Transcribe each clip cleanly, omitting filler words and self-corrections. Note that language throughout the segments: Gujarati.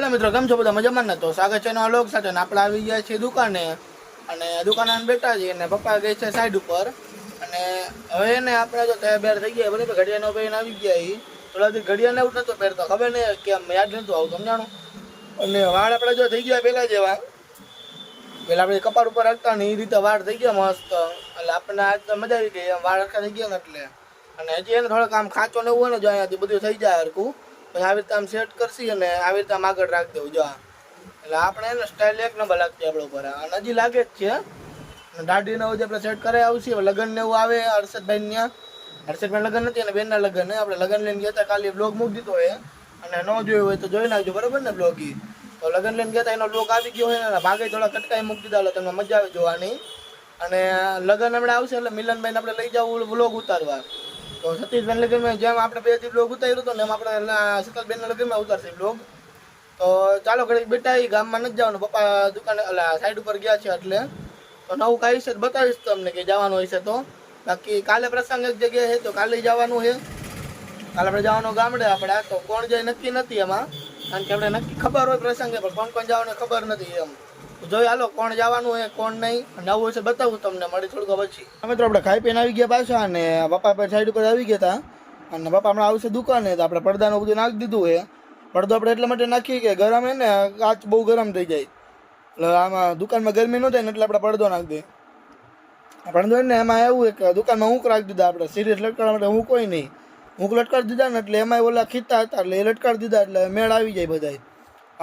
हेलो मित्रों केम छो बधा मजामां ने। तो स्वागत छे नवा लोग साथे। આપણે આવી ગયા છીએ દુકાને અને દુકાને બેઠા છીએ અને પપ્પા ગઈ છે સાઈડ ઉપર અને હવે એને આપણે જો તૈયાર થઈ ગયા બરાબર ઘડિયાળનો પહેરીને આવી ગયા ઈ થોડા ઘડિયાળ એવું નતો પહેરતો ખબર નહીં કેમ યાદ નતું આવતું સમજાણું અને વાળ આપણે જો થઈ ગયા પહેલા જેવા પેલા આપણે કપાળ ઉપર રાખતા ને એ રીતે વાળ થઈ ગયા મસ્ત એટલે આપણને આજ તો મજા આવી ગઈ વાળ હરખા થઈ ગયા ને એટલે અને હજી એને થોડોક આમ ખાંચો ને એવું હોય ને જો અહીંયાથી બધું થઈ જાય હરખું આવી રીતે આમ સેટ કરશી અને આવી રીતે આમ આગળ રાખી દેવું જો એટલે આપણે એને સ્ટાઇલ એક નંબર લાગતી આપણે ઉપર અને હજી લાગે જ છે અને દાઢીને એવું જે આપણે સેટ કરાવી આવશે લગ્ન ને એવું આવે હર્ષદભાઈ ત્યાં હર્ષદભાઈ લગ્ન નથી અને બેનના લગ્ન આપણે લગ્ન લઈને ગયા હતા કાલે બ્લોગ મૂકી દીધો હોય અને ન જોયું હોય તો જોઈ નાખજો બરાબર ને બ્લોગ ઈ તો લગ્ન લઈને ગયા હતા એનો બ્લોગ આવી ગયો હોય ને ભાગે થોડા કટકાઈ મૂકી દીધા એટલે તમને મજા આવે જોવાની અને લગ્ન હમણાં આવશે એટલે મિલનભાઈને આપણે લઈ જવું બ્લોગ ઉતારવા તો સતીશભાઈ લગ્નમાં જેમ આપણે બેથી બ્લોગ ઉતાર્યું હતો ને એમ આપણે શીતલબેનના લગ્નમાં ઉતારશે બ્લોગ તો ચાલો ઘડી બેટા એ ગામમાં નથી જવાનું પપ્પા દુકાને સાઈડ ઉપર ગયા છે એટલે તો નવું કાંઈ છે બતાવીશ તમને કે જવાનું હોય છે તો બાકી કાલે પ્રસંગ એક જગ્યાએ છે તો કાલે જવાનું છે કાલે આપણે જવાનું ગામડે આપણે તો કોણ જાય નક્કી નથી એમાં કારણ કે આપણે નક્કી ખબર હોય પ્રસંગે પણ કોણ કોણ જવાનું ખબર નથી એમ જોઈ હાલો કોણ જવાનું હોય કોણ નહીં નવું હોય છે બતાવું તમને મળી થોડુંક પછી મિત્રો આપણે ખાઈ પીને આવી ગયા પાછા અને પપ્પા પર સાઈડ ઉપર આવી ગયા હતા અને પપ્પા હમણાં આવશે દુકાને તો આપણે પડદાનું બધું નાખી દીધું હોય પડદો આપણે એટલા માટે નાખીએ કે ગરમ હે ને કાચ બહુ ગરમ થઈ જાય એટલે આમાં દુકાનમાં ગરમી ન થાય ને એટલે આપણે પડદો નાખી દઈએ પડદો ને એમાં એવું કે દુકાનમાં ઊંક રાખી દીધા આપણે સિરિયસ લટકાડવા માટે હું કોઈ નહીં ઊંક લટકાડી દીધા ને એટલે એમાં ઓલા ખીચતા હતા એટલે એ લટકાડી દીધા એટલે મેળ આવી જાય બધાય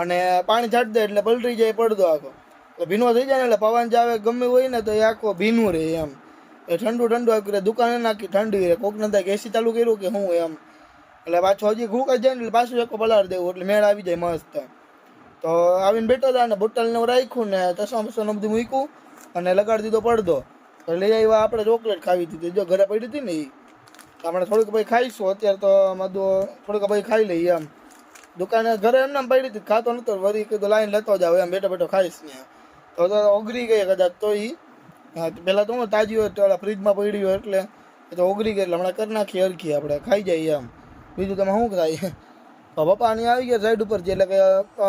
અને પાણી છાંટી દે એટલે પલટી જાય પડદો આખો એટલે ભીનો થઈ જાય ને એટલે પવન જાવે ગમે હોય ને તો એ આખો ભીનું રહે એમ એ ઠંડુ ઠંડુ કરે દુકાને નાખી ઠંડી રહે કોક નથી એસી ચાલુ કર્યું કે હું એમ એટલે પાછું હજી ઘૂંકાઈ જાય ને એટલે પાછું એક પલાળ દેવું એટલે મેળ આવી જાય મસ્ત તો આવીને બેઠો હતા ને બોટલને રાખ્યું ને ચશ્મા બસવાનું બધું મૂક્યું અને લગાડી દીધો પડદો તો લઈ આવ્યા આપણે ચોકલેટ ખાવી હતી જો ઘરે પડી હતી ને એ આપણે થોડીક ભાઈ ખાઈશું અત્યારે તો મધુ થોડીક ભાઈ ખાઈ લઈએ એમ દુકાને ઘરે એમને પડી હતી ખાતો નતો વળી કીધું લાઈન લેતો જાવ એમ બેઠો બેઠો ખાઈશ ને તો ઓગળી ગઈ કદાચ તો એ પહેલાં તો હું તાજી હોય તો ફ્રીજમાં પડી હોય એટલે એ તો ઓગળી ગઈ એટલે હમણાં કરી નાખીએ હરખી આપણે ખાઈ જઈએ એમ બીજું તમે શું થાય તો પપ્પાની આવી ગયા સાઈડ ઉપર એટલે કે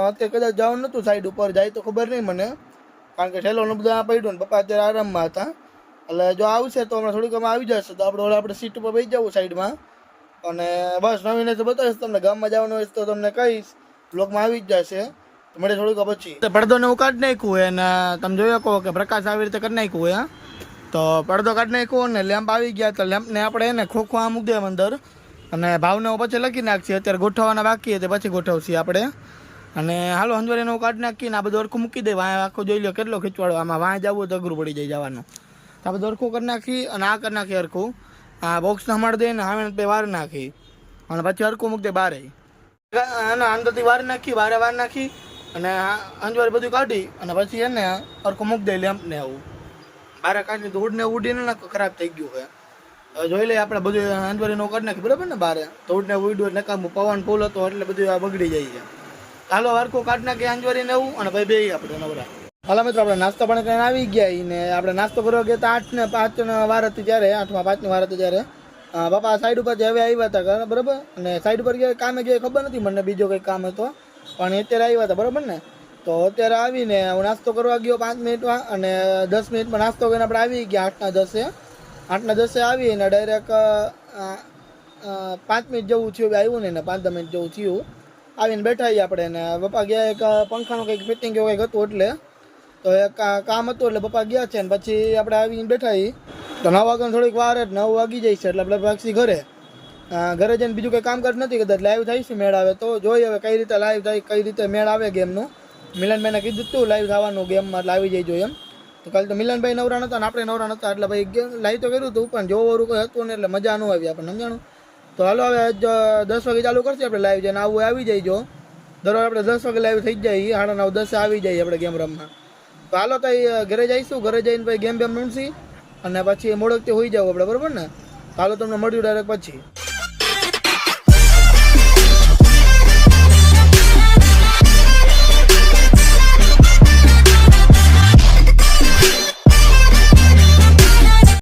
અત્યારે કદાચ જવાનું નહોતું સાઈડ ઉપર જાય તો ખબર નહીં મને કારણ કે ઠેલોનું બધું આ પડ્યું ને પપ્પા અત્યારે આરામમાં હતા એટલે જો આવશે તો હમણાં થોડીક આવી જશે તો આપણે સીટ ઉપર બેસી જવું સાઈડમાં અને બસ નવીને તો બતાવીશ તમને ગામમાં જવાનું હોય તો તમને કહીશ બ્લોગમાં આવી જ જશે મળે થોડુંક પછી પડદો ને હું કાઢી નાખ્યું હોય અને તમે જોયો કહો કે પ્રકાશ આવી રીતે કરી નાખ્યું હોય તો પડદો કાઢી નાખ્યો ને લેમ્પ આવી ગયા તો લેમ્પને આપણે એને ખોખો આ મૂકી દે અંદર અને ભાવને હું પછી લખી નાખીએ અત્યારે ગોઠવવાના બાકી તે પછી ગોઠવશી આપણે અને હાલો હંજવારીને હું કાઢી નાખીને આ બધું અરખું મૂકી દે વાં આખો જોઈ લો કેટલો ખીચવાડો આમાં વાં જવું તો અઘરું પડી જાય જવાનું તો આ બધું અરખું કરી નાખી અને આ કરી નાખી અરખું આ બોક્સને હમાડી દઈને હવે બે વાર નાખી અને પછી અરખું મૂકી દે બારે અને અંદરથી વાર નાખી બારે વાર નાખી અને અંજવારી બધું કાઢી અને પછી એને અરખું મૂકી દે લેમ્પને આવું બારે કાઢી ધૂળને ઉડીને નાખો ખરાબ થઈ ગયું હોય જોઈ લઈએ આપણે બધું અંજવારીનું કરી નાખી બરાબર ને બારે ધૂળને ઉડ્યું એટલે નકામું પવન ફૂલ હતો એટલે બધું આ બગડી જાય છે હાલો હરખું કાઢી નાખી અંજવારીને એવું અને ભાઈ બે આપણે નવરા હાલો મિત્રો આપણે નાસ્તો પણ કરીને આવી ગયા ને આપણે નાસ્તો કરવા ગયા હતા 8 ને 5 વાર હતી ત્યારે 8માં 5ની વાર હતી ત્યારે પપ્પા સાઈડ ઉપર હવે આવ્યા હતા બરાબર અને સાઈડ ઉપર ગયા કામે ગયા ખબર નથી મને બીજો કંઈ કામ હતો પણ અત્યારે આવ્યા હતા બરાબર ને તો અત્યારે આવીને હું નાસ્તો કરવા ગયો 5 મિનિટમાં અને 10 મિનિટમાં નાસ્તો કરીને આપણે આવી ગયા 8ના 10 આવીને ડાયરેક્ટ 5 મિનિટ જેવું થયું આવ્યું ને 5-10 મિનિટ જેવું થયું આવીને બેઠા આપણે ને પપ્પા ગયા એક પંખાનું કંઈક ફિટિંગ એવું કંઈક હતું એટલે તો એક કામ હતું એટલે પપ્પા ગયા છે ને પછી આપણે આવીને બેઠા તો 9 વાગ્યાની થોડીક વાર જ 9 વાગી જાય છે એટલે આપણે પાછી ઘરે જઈને બીજું કંઈ કામકાજ નથી કદાચ લાઈવ થાય છે મેળ આવે તો જોઈએ હવે કઈ રીતે લાઈવ થાય કઈ રીતે મેળ આવે ગેમનું મિલનભાઈને કીધું તું લાઈવ થવાનું ગેમમાં એટલે આવી જઈજો એમ તો કાલે તો મિલનભાઈ નવરા નહોતા ને આપણે નવરા નહોતા એટલે ભાઈ ગેમ લાઈવ તો કર્યું હતું પણ જોવાનું કોઈ હતું ને એટલે મજા ન આવી આપણને સમજાણું તો હાલો હવે 10 વાગે ચાલુ કરશે આપણે લાઈવ જઈને આવું આવી જઈજો દરરોજ આપણે 10 વાગે લાઈવ થઈ જાય 9:30 10 આવી જાય આપણે ગેમ રમવા તો હાલો તો ઘરે જઈશું ઘરે જઈને ભાઈ ગેમ રમશી અને પછી મોડકથી હોઈ જાવ આપણે બરાબર ને હાલો તમને મળ્યું ડાયરેક્ટ પછી